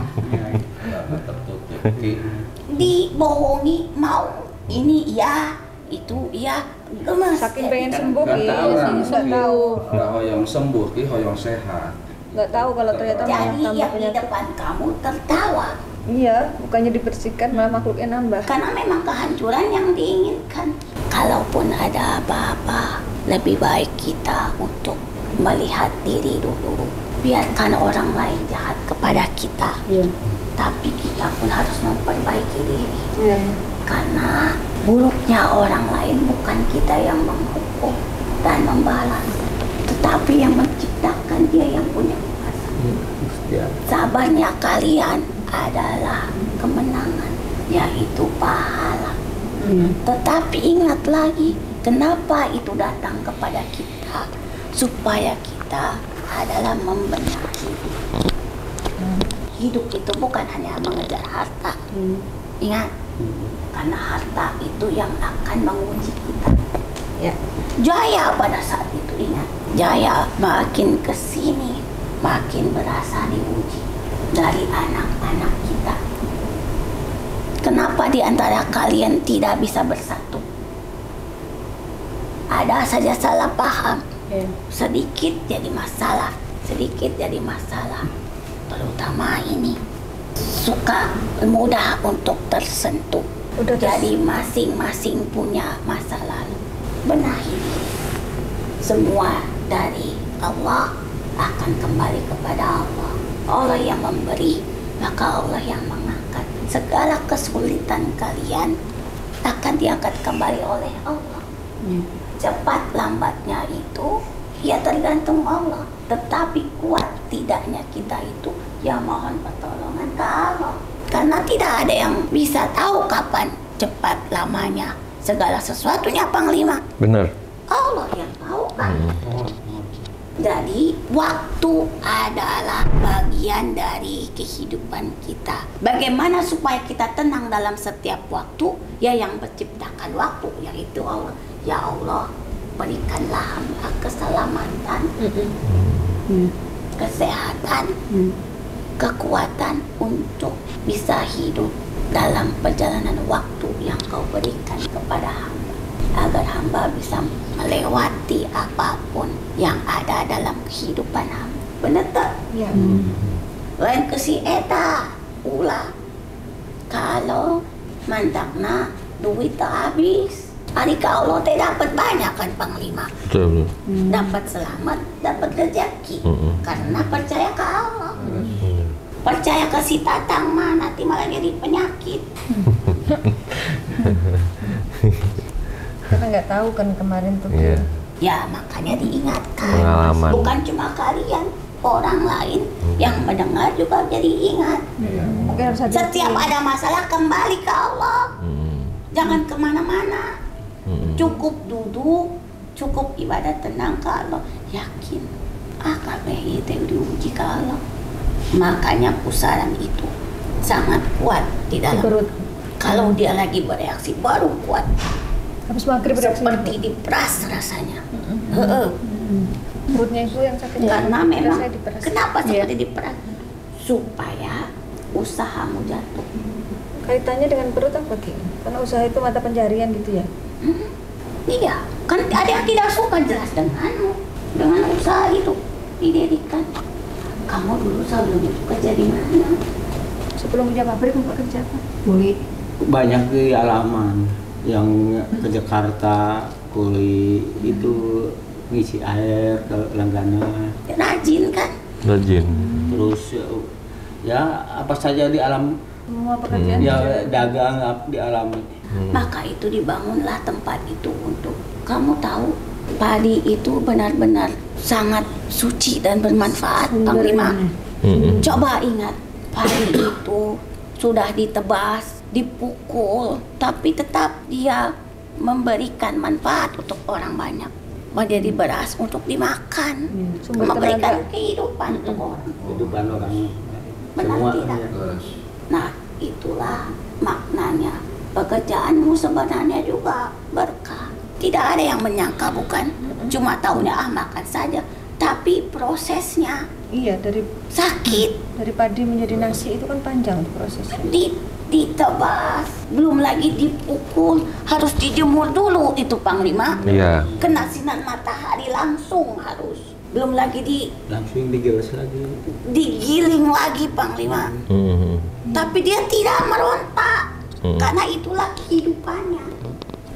Karena tertutup. Ki. Dibohongi mau ini iya, itu iya, gemes. Saking pengen sembuh Nggak Ki, tahu orang. nggak tahu. Nggak hoyong sembuh, Ki, hoyong sehat. Nggak tahu kalau ternyata malah Jadi tambah yang di penyakit. depan kamu tertawa Iya, bukannya dibersihkan malah makhluknya nambah. karena memang kehancuran yang diinginkan. Kalaupun ada apa-apa, lebih baik kita untuk melihat diri dulu. Biarkan orang lain jahat kepada kita, Iya. tapi kita pun harus memperbaiki diri. Iya. Karena buruknya orang lain bukan kita yang menghukum dan membalas, tetapi yang menciptakan, dia yang punya kuasa. Sabarnya kalian adalah kemenangan, yaitu pahala. Tetapi ingat lagi, kenapa itu datang kepada kita? Supaya kita adalah membenahi hidup. Hidup itu bukan hanya mengejar harta. Ingat, karena harta itu yang akan menguji kita. Ya. Jaya pada saat itu, ingat, jaya makin kesini makin berasa diuji dari anak-anak kita. Kenapa di antara kalian tidak bisa bersatu? Ada saja salah paham. Iya. Sedikit jadi masalah, sedikit jadi masalah. Terutama ini suka mudah untuk tersentuh. Jadi masing-masing punya masa lalu. Benahi semua dari Allah akan kembali kepada Allah. Allah yang memberi, maka Allah yang mengangkat. Segala kesulitan kalian akan diangkat kembali oleh Allah. Cepat lambatnya itu ya tergantung Allah. Tetapi kuat tidaknya kita itu ya mohon pertolongan ke Allah. Karena tidak ada yang bisa tahu kapan cepat lamanya segala sesuatunya Panglima. Benar. Allah yang tahu kan. Jadi waktu adalah bagian dari kehidupan kita. Bagaimana supaya kita tenang dalam setiap waktu? Ya yang menciptakan waktu yaitu Allah. Ya Allah, berikanlah hamba keselamatan, kesehatan, kekuatan untuk bisa hidup dalam perjalanan waktu yang kau berikan kepada hamba, agar hamba bisa melewati apapun yang ada dalam kehidupan hamba. Benar tak? Ya. Lain kesi eta ulah kalau mandakna duit tak habis. Hari Allah teh dapat banyak kan Panglima. Betul. Dapat selamat, dapat rezeki. Karena percaya ke Allah. Percaya ke si Tatang mah nanti malah jadi penyakit. Karena nggak tahu kan kemarin tuh. Ya makanya diingatkan. Pengalaman. Bukan cuma kalian, orang lain yang mendengar juga jadi ingat. Mungkin harus hati-hati. Setiap ada masalah kembali ke Allah. Jangan kemana-mana. Cukup duduk, cukup ibadah tenang ke Allah. Yakin kabeh itu diuji ke Allah. Makanya pusaran itu sangat kuat di dalam perut. Kalau dia lagi bereaksi baru kuat. Habis maghrib seperti diperas rasanya. Perutnya itu yang sakit. Karena memang kenapa seperti diperas? Supaya usahamu jatuh. Kaitannya dengan perut apa Ki? Karena usaha itu mata pencarian gitu ya? Iya, kan ada yang tidak suka jelas denganmu, dengan usaha itu didirikan. Kamu dulu sebelum itu kerja di mana? Sebelum kerja pabrik Bapak kerja apa? Kuli. Banyak di Alaman yang ke Jakarta, kuli itu ngisi air ke langganan. Rajin kan? Rajin. Terus ya apa saja di alam. Semua pekerjaan ya dagang di alam. Maka itu dibangunlah tempat itu untuk kamu tahu padi itu benar-benar sangat suci dan bermanfaat Panglima. Coba ingat padi itu sudah ditebas, dipukul, tapi tetap dia memberikan manfaat untuk orang banyak. Menjadi beras untuk dimakan, memberikan kehidupan untuk orang. Kehidupan orang. Benar tidak? Nah, itulah maknanya. Pekerjaanmu sebenarnya juga berkah. Tidak ada yang menyangka bukan? Cuma taunya makan saja. Tapi prosesnya dari sakit. Dari padi menjadi nasi itu kan panjang prosesnya. Ditebas, belum lagi dipukul, harus dijemur dulu itu Panglima. Iya. Kena sinar matahari langsung harus. Belum lagi langsung digilas lagi. Digiling lagi Panglima. Tapi dia tidak merontak. Karena itulah kehidupannya.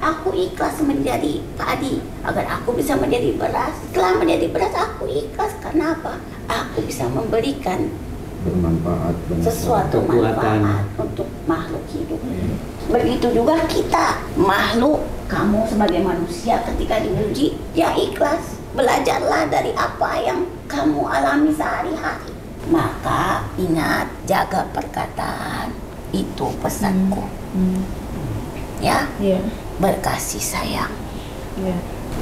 Aku ikhlas menjadi padi agar aku bisa menjadi beras. Setelah menjadi beras aku ikhlas. Kenapa? Aku bisa memberikan bermanfaat, sesuatu manfaat untuk makhluk hidup. Begitu juga kita makhluk. Kamu sebagai manusia ketika diuji ya ikhlas. Belajarlah dari apa yang kamu alami sehari-hari. Maka ingat, jaga perkataan. Itu pesanku. Ya, berkasih sayang.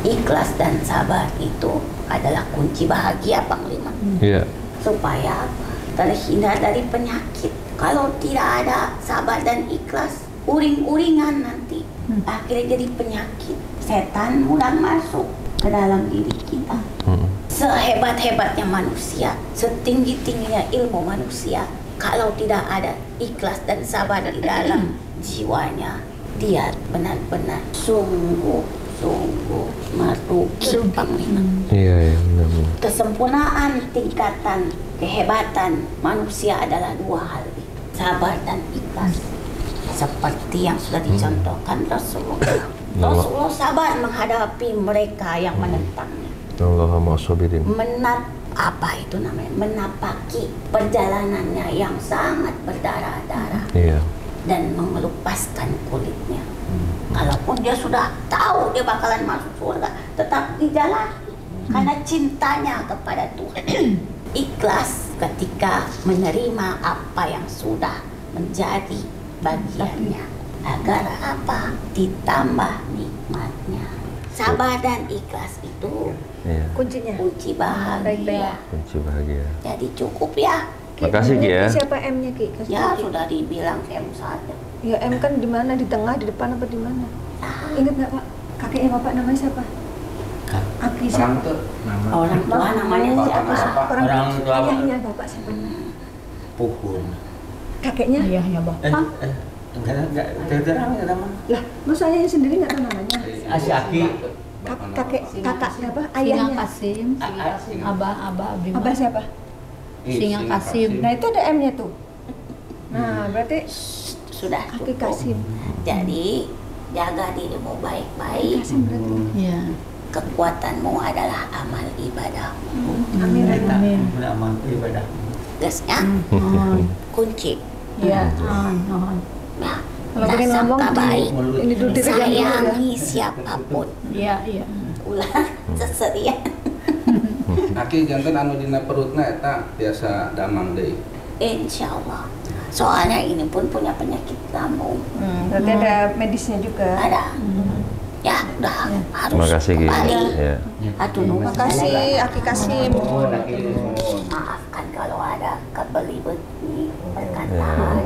Ikhlas dan sabar itu adalah kunci bahagia Panglima. Supaya terhindar dari penyakit. Kalau tidak ada sabar dan ikhlas, uring-uringan nanti. Akhirnya jadi penyakit. Setan mudah masuk ke dalam diri kita. Sehebat-hebatnya manusia, setinggi-tingginya ilmu manusia, kalau tidak ada ikhlas dan sabar di dalam jiwanya, dia benar-benar sungguh merugi Panglima. Iya, benar. Kesempurnaan tingkatan kehebatan manusia adalah dua hal. sabar dan ikhlas. Seperti yang sudah dicontohkan Rasulullah. Rasulullah sabar menghadapi mereka yang menentangnya. Allah ma'asobirin. Apa itu namanya? Menapaki perjalanannya yang sangat berdarah-darah. Iya. Dan mengelupaskan kulitnya. Kalaupun dia sudah tahu dia bakalan masuk surga, tetap dijalani karena cintanya kepada Tuhan. Ikhlas ketika menerima apa yang sudah menjadi bagiannya, agar apa? Ditambah nikmatnya. Sabar dan ikhlas itu kuncinya. Kunci bahagia. Kunci bahagia. Jadi cukup ya. Makasih Ki ya. Siapa M-nya Ki? Ya sudah dibilang M saja. Ya M kan di mana? Di tengah, di depan apa di mana? Ingat nggak Pak? Kakeknya Bapak namanya siapa? Aki siapa? Orang tua namanya siapa? Orang tua ayahnya Bapak siapa? Puhun. Kakeknya? Ayahnya Bapak. Enggak nama. Lah, masa ayahnya sendiri nggak tahu namanya? Aki. Kakak apa? Singa Ayahnya? Kasim, Abah Abdimah. Abah siapa? Singa Kasim. Nah itu ada M-nya tuh. Nah berarti Sudah Aki cukup. Kasim. Jadi jaga dirimu baik-baik. Kasim berarti. Iya. Kekuatanmu adalah amal ibadahmu. Amin. Amin. Amal ibadah. Gasnya kunci. Iya. Mohon. Nah, Kalau pengen ngomong baik. ini dulu dipegang dulu ya. Sayangi siapapun. Iya, iya. Ulah seserian. Aki jantan anu dina perutna eta biasa damang deui. Insya Allah. Soalnya ini pun punya penyakit lambung. Berarti ada medisnya juga. Ada. Ya, udah harus Terima kasih Ki. kembali. Ya. Aduh, nuhun. Makasih Aki Kasim. Maafkan kalau ada kebelibet perkataan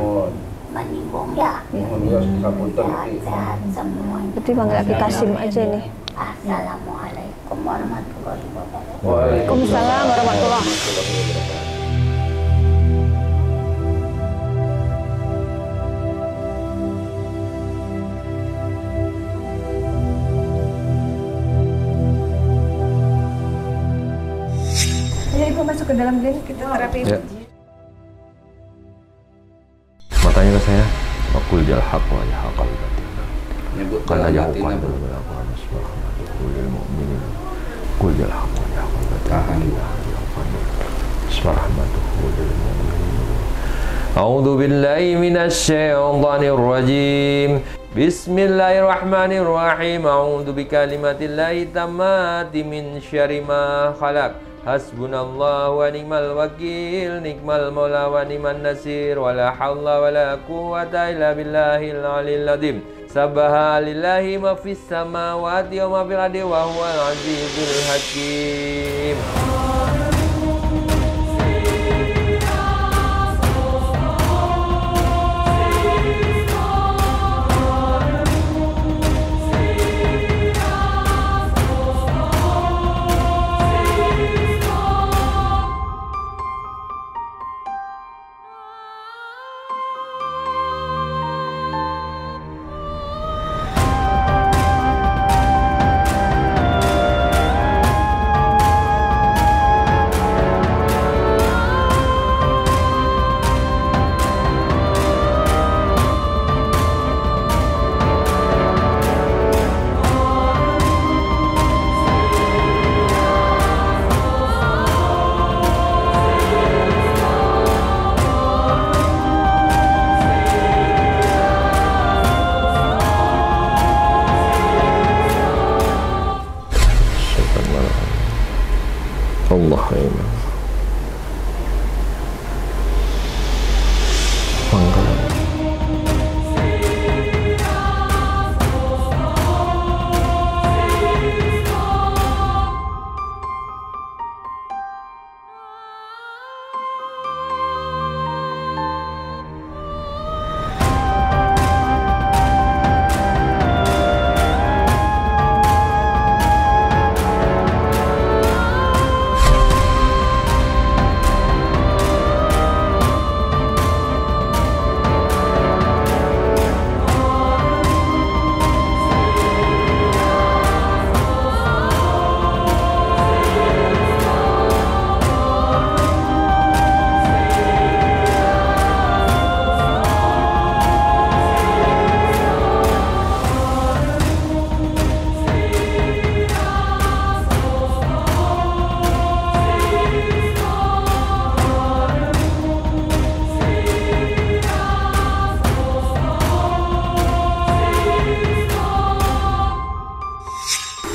menyinggung ya. Sehat-sehat semua. Berarti panggil Aki Kasim aja nih. Assalamualaikum warahmatullahi wabarakatuh. Waalaikumsalam warahmatullahi wabarakatuh. Ayo Ibu masuk ke dalam dulu kita terapi. Ya. Matanya ke saya. Aqul jal haq wa yahaqal batil. Nyebut Karena dalam jawaban hatinya, Bu. berlakuan subhanallahil mu'minin. Qul jal haq wa yahaqal batil. Tahan. Subhanallahil mu'minin. A'udzu billahi minasy syaithanir rajim. Bismillahirrahmanirrahim. A'udzu bikalimatillahi tammati min syarri ma khalaq. Hasbunallah wa ni'mal wakil, nikmal maula wa ni'man nasir, wa la hawla wa la quwwata illa billahil aliyil azim. Sabbaha lillahi ma fis samawati wa ma fil ardi wa huwal azizul hakim.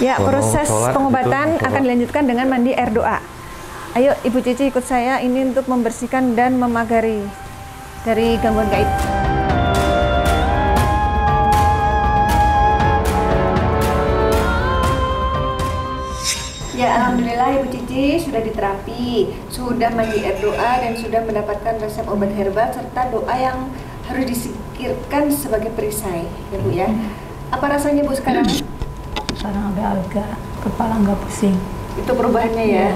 Ya, proses sholat pengobatan gitu, akan dilanjutkan dengan mandi air doa. Ayo Ibu Cici ikut saya ini untuk membersihkan dan memagari dari gangguan gaib. Ya, alhamdulillah Ibu Cici sudah diterapi, sudah mandi air doa dan sudah mendapatkan resep obat herbal serta doa yang harus disikirkan sebagai perisai, ya Bu ya. Apa rasanya Bu sekarang? Sekarang agak kepala nggak pusing. Itu perubahannya ya.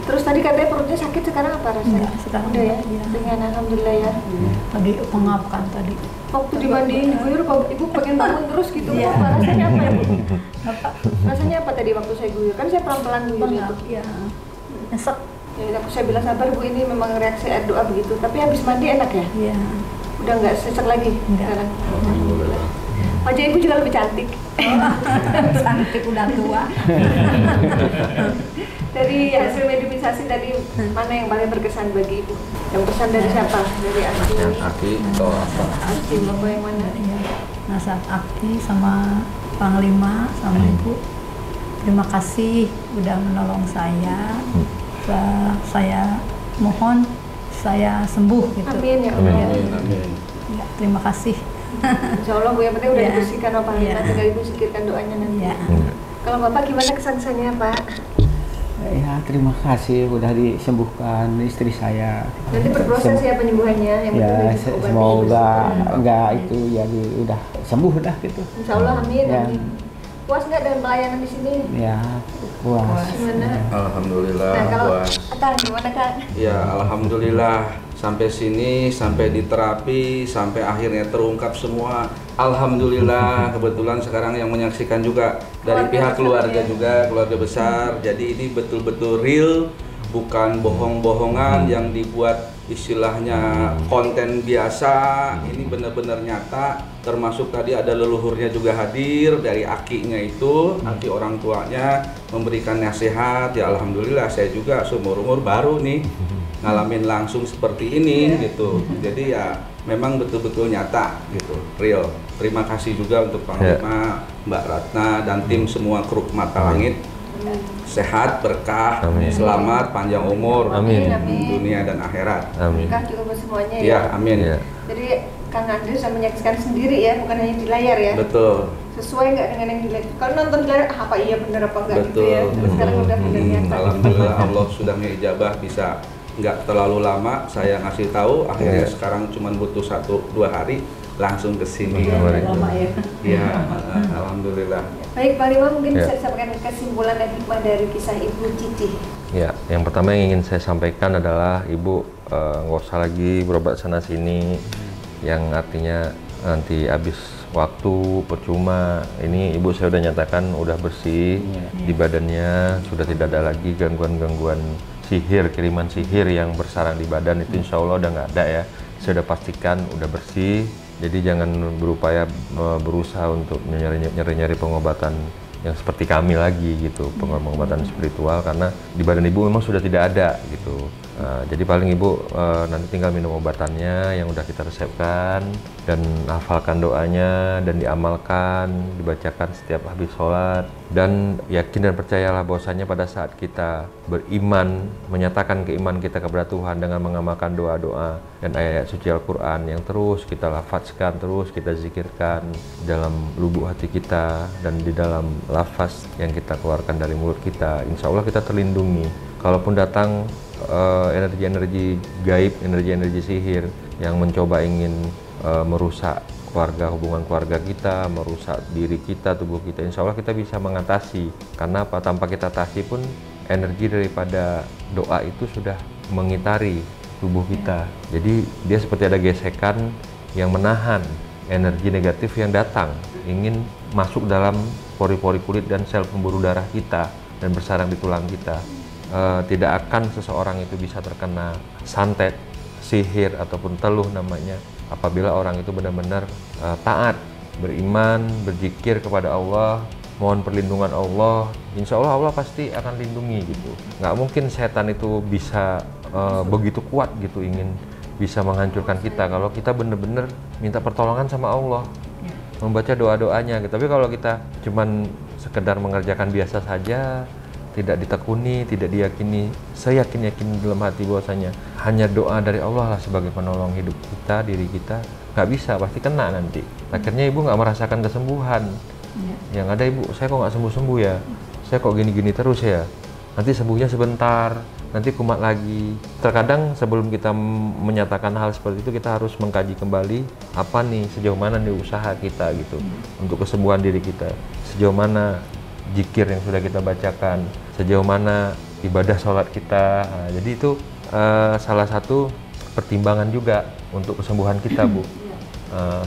Terus tadi katanya perutnya sakit, sekarang apa rasanya? Enggak, sekarang udah ya. enggak, ya. Dengan alhamdulillah ya. Tadi pengapkan tadi. Waktu dimandiin diguyur, Ibu pengen bangun terus gitu. Iya. Apa rasanya apa ya Bu? Apa? Rasanya apa tadi waktu saya guyur? Kan saya pelan-pelan guyur itu. Pengap, ya. Nyesek. Ya, aku saya bilang sabar Bu, ini memang reaksi air doa begitu. Tapi habis mandi enak ya? Iya. Udah nggak sesek lagi Enggak. sekarang. Alhamdulillah. Wajah Ibu juga lebih cantik. Cantik udah tua. Dari hasil mediumisasi tadi mana yang paling berkesan bagi Ibu? Yang pesan dari siapa? Dari Asti. Aki atau apa? Asti, Bapak yang mana? Iya. Nasihat Akti sama Panglima sama Ibu. Terima kasih udah menolong saya. Saya mohon saya sembuh gitu. Amin ya Amin. Allah. Amin. Ya, terima kasih. Insya Allah Bu, yang penting udah Ya. dibersihkan sama Panglima, Ya. tinggal Ibu sikirkan doanya nanti. Ya. Kalau Bapak gimana kesan-kesannya Pak? Ya, terima kasih udah disembuhkan istri saya. Nanti berproses ya penyembuhannya, yang Ya, penting obatnya semoga dibersihkan. enggak itu jadi udah sembuh dah gitu. Insya Allah amin, Ya. amin. Puas nggak dengan pelayanan di sini? Ya, puas. Gimana? Alhamdulillah Nah kalau puas. Kang gimana Kang? Ya, alhamdulillah sampai sini, sampai diterapi, sampai akhirnya terungkap semua. Alhamdulillah, kebetulan sekarang yang menyaksikan juga dari Keluarga pihak besar keluarga ya. juga, keluarga besar. Jadi ini betul-betul real, bukan bohong-bohongan yang dibuat istilahnya konten biasa. Ini benar-benar nyata, termasuk tadi ada leluhurnya juga hadir dari akinya itu, aki orang tuanya memberikan nasihat. Ya alhamdulillah, saya juga seumur-umur baru nih ngalamin langsung seperti ini gitu. Jadi ya memang betul-betul nyata gitu, real. Terima kasih juga untuk Panglima, Mbak Ratna dan tim semua kru Mata Langit. Sehat, berkah, Amin. selamat, panjang umur, Amin. dunia dan akhirat. Amin. Berkah juga buat semuanya ya. Ya, amin. Ya. Jadi Kang Andri bisa menyaksikan sendiri ya, bukan hanya di layar ya. Betul. Sesuai nggak dengan yang di layar? Kalau nonton di layar, apa iya bener apa enggak gitu ya. Betul. Terus sekarang udah bener nyata. Alhamdulillah Allah sudah mengijabah, bisa nggak terlalu lama saya ngasih tahu. Akhirnya Ya. sekarang cuma butuh 1-2 hari langsung ke sini. Lama ya. Ya, alhamdulillah. Baik Panglima, mungkin Ya. bisa disampaikan kesimpulan dan hikmah dari kisah Ibu Cici. Ya, yang pertama yang ingin saya sampaikan adalah Ibu nggak usah lagi berobat sana sini, yang artinya nanti habis waktu percuma. Ini Ibu saya udah nyatakan udah bersih di badannya, sudah tidak ada lagi gangguan-gangguan sihir, kiriman sihir yang bersarang di badan itu insya Allah udah nggak ada ya. Saya udah pastikan udah bersih. Jadi jangan berupaya berusaha untuk nyari-nyari pengobatan yang seperti kami lagi gitu, pengobatan spiritual, karena di badan Ibu memang sudah tidak ada gitu. Jadi paling Ibu nanti tinggal minum obatannya yang udah kita resepkan dan hafalkan doanya dan diamalkan, dibacakan setiap habis sholat, dan yakin dan percayalah bahwasanya pada saat kita beriman, menyatakan keimanan kita kepada Tuhan dengan mengamalkan doa-doa dan ayat-ayat suci Al-Quran yang terus kita lafazkan, terus kita zikirkan dalam lubuk hati kita dan di dalam lafaz yang kita keluarkan dari mulut kita, insya Allah kita terlindungi. Kalaupun datang energi-energi gaib, energi-energi sihir yang mencoba ingin merusak keluarga, hubungan keluarga kita, merusak diri kita, tubuh kita, insya Allah kita bisa mengatasi. Karena apa? Tanpa kita atasi pun energi daripada doa itu sudah mengitari tubuh kita. Jadi dia seperti ada gesekan yang menahan energi negatif yang datang, ingin masuk dalam pori-pori kulit dan sel pembuluh darah kita dan bersarang di tulang kita. Tidak akan seseorang itu bisa terkena santet, sihir ataupun teluh namanya apabila orang itu benar-benar taat, beriman, berzikir kepada Allah, mohon perlindungan Allah. Insya Allah Allah pasti akan lindungi gitu. Nggak mungkin setan itu bisa begitu kuat gitu ingin bisa menghancurkan kita kalau kita benar-benar minta pertolongan sama Allah, membaca doa-doanya gitu. Tapi kalau kita cuman sekedar mengerjakan biasa saja, tidak ditekuni, tidak diyakini, saya yakin dalam hati bahwasanya hanya doa dari Allah lah sebagai penolong hidup kita, diri kita, nggak bisa, pasti kena nanti. Akhirnya ibu nggak merasakan kesembuhan. Yang ada ibu, saya kok nggak sembuh-sembuh ya, saya kok gini-gini terus ya, nanti sembuhnya sebentar, nanti kumat lagi. Terkadang sebelum kita menyatakan hal seperti itu, kita harus mengkaji kembali apa nih, sejauh mana nih usaha kita gitu untuk kesembuhan diri kita, sejauh mana zikir yang sudah kita bacakan, sejauh mana ibadah sholat kita. Nah, jadi itu salah satu pertimbangan juga untuk kesembuhan kita, Bu.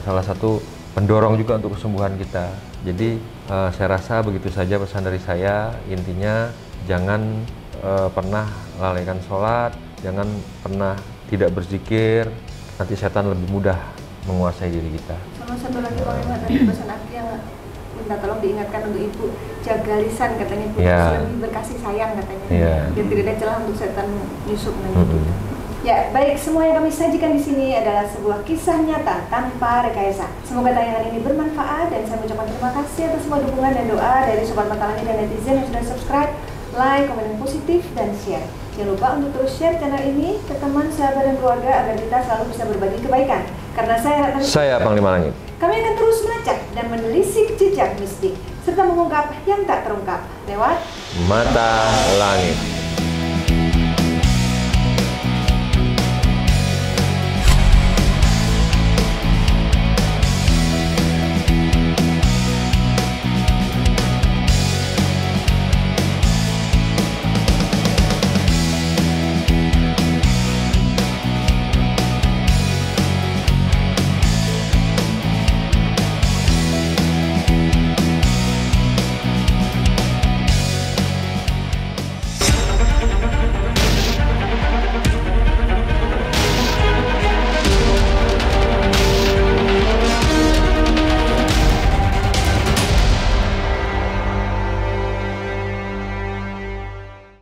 Salah satu pendorong juga untuk kesembuhan kita. Jadi saya rasa begitu saja pesan dari saya. Intinya jangan pernah lalaikan sholat, jangan pernah tidak berzikir, nanti setan lebih mudah menguasai diri kita. Sama satu lagi Bang Iman, tadi pesan aku yang minta tolong diingatkan untuk ibu, jaga lisan katanya, Bu, lebih berkasih sayang katanya, dan tidak ada celah untuk setan nyusup nanti kita. Ya, baik, semua yang kami sajikan di sini adalah sebuah kisah nyata tanpa rekayasa. Semoga tayangan ini bermanfaat dan saya mengucapkan terima kasih atas semua dukungan dan doa dari Sobat Mata Langit dan netizen yang sudah subscribe, like, komen yang positif, dan share. Jangan lupa untuk terus share channel ini ke teman, sahabat, dan keluarga agar kita selalu bisa berbagi kebaikan. Karena saya Panglima Langit. Kami akan terus melacak dan menelisik jejak mistik serta mengungkap yang tak terungkap lewat Mata Langit.